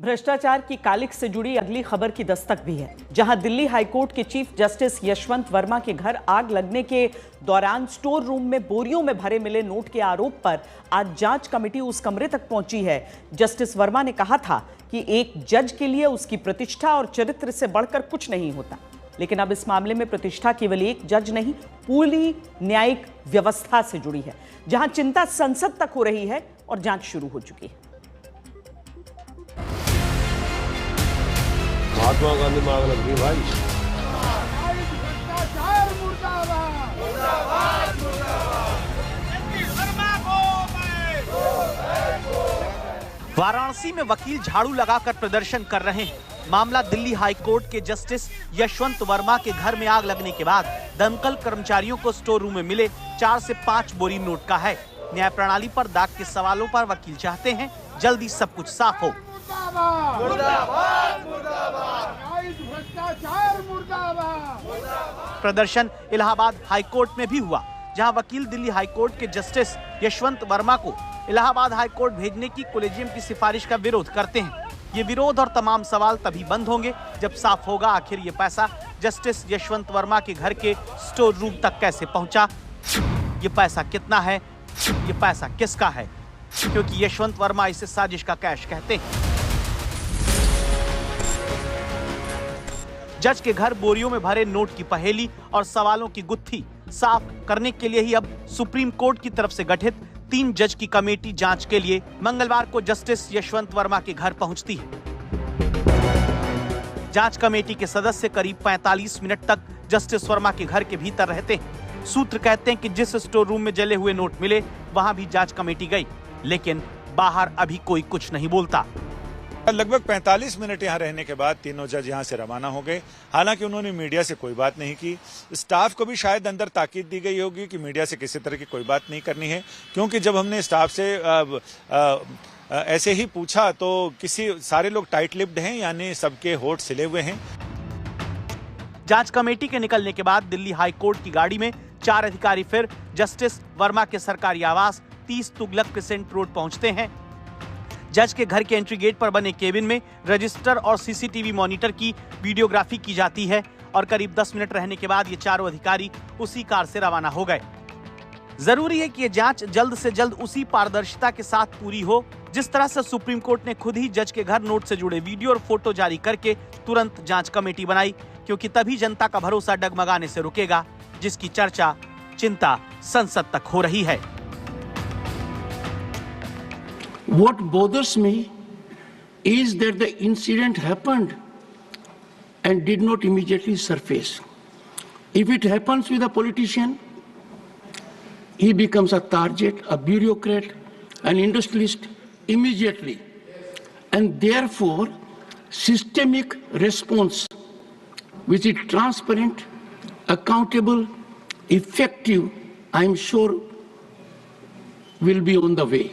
भ्रष्टाचार की कालिख से जुड़ी अगली खबर की दस्तक भी है, जहां दिल्ली हाईकोर्ट के चीफ जस्टिस यशवंत वर्मा के घर आग लगने के दौरान स्टोर रूम में बोरियों में भरे मिले नोट के आरोप पर आज जांच कमेटी उस कमरे तक पहुंची है। जस्टिस वर्मा ने कहा था कि एक जज के लिए उसकी प्रतिष्ठा और चरित्र से बढ़कर कुछ नहीं होता, लेकिन अब इस मामले में प्रतिष्ठा केवल एक जज नहीं, पूरी न्यायिक व्यवस्था से जुड़ी है, जहां चिंता संसद तक हो रही है और जांच शुरू हो चुकी है। महात्मा गांधी में आग लग गई भाई। वाराणसी में वकील झाड़ू लगाकर प्रदर्शन कर रहे हैं। मामला दिल्ली हाईकोर्ट के जस्टिस यशवंत वर्मा के घर में आग लगने के बाद दमकल कर्मचारियों को स्टोर रूम में मिले 4 से 5 बोरी नोट का है। न्याय प्रणाली पर दाग के सवालों पर वकील चाहते हैं जल्दी सब कुछ साफ हो। प्रदर्शन इलाहाबाद हाईकोर्ट में भी हुआ, जहां वकील दिल्ली हाईकोर्ट के जस्टिस यशवंत वर्मा को इलाहाबाद हाईकोर्ट भेजने की कॉलेजियम की सिफारिश का विरोध करते हैं। ये विरोध और तमाम सवाल तभी बंद होंगे जब साफ होगा आखिर ये पैसा जस्टिस यशवंत वर्मा के घर के स्टोर रूम तक कैसे पहुंचा, ये पैसा कितना है, ये पैसा किसका है, क्योंकि यशवंत वर्मा इसे साजिश का कैश कहते हैं। जज के घर बोरियों में भरे नोट की पहेली और सवालों की गुत्थी साफ करने के लिए ही अब सुप्रीम कोर्ट की तरफ से गठित 3 जज की कमेटी जांच के लिए मंगलवार को जस्टिस यशवंत वर्मा के घर पहुंचती है। जांच कमेटी के सदस्य करीब 45 मिनट तक जस्टिस वर्मा के घर के भीतर रहते हैं। सूत्र कहते हैं कि जिस स्टोर रूम में जले हुए नोट मिले वहां भी जांच कमेटी गई, लेकिन बाहर अभी कोई कुछ नहीं बोलता। लगभग 45 मिनट यहाँ रहने के बाद तीनों जज यहाँ से रवाना हो गए। हालांकि उन्होंने मीडिया से कोई बात नहीं की। स्टाफ को भी शायद अंदर ताकीद दी गई होगी कि मीडिया से किसी तरह की कोई बात नहीं करनी है, क्योंकि जब हमने स्टाफ से ऐसे ही पूछा तो सारे लोग टाइट लिप्ड हैं, यानी सबके होठ सिले हुए हैं। जांच कमेटी के निकलने के बाद दिल्ली हाईकोर्ट की गाड़ी में 4 अधिकारी फिर जस्टिस वर्मा के सरकारी आवास 30 तुगलक क्रिसेंट रोड पहुंचते हैं। जज के घर के एंट्री गेट पर बने केबिन में रजिस्टर और सीसीटीवी मॉनिटर की वीडियोग्राफी की जाती है और करीब 10 मिनट रहने के बाद ये चारों अधिकारी उसी कार से रवाना हो गए। जरूरी है कि ये जांच जल्द से जल्द उसी पारदर्शिता के साथ पूरी हो जिस तरह से सुप्रीम कोर्ट ने खुद ही जज के घर नोट से जुड़े वीडियो और फोटो जारी करके तुरंत जांच कमेटी बनाई, क्योंकि तभी जनता का भरोसा डगमगाने से रुकेगा, जिसकी चर्चा चिंता संसद तक हो रही है। What bothers me is that the incident happened and did not immediately surface. If it happens with a politician, he becomes a target, a bureaucrat, an industrialist immediately. And therefore, systemic response, which is transparent, accountable, effective, I am sure will be on the way.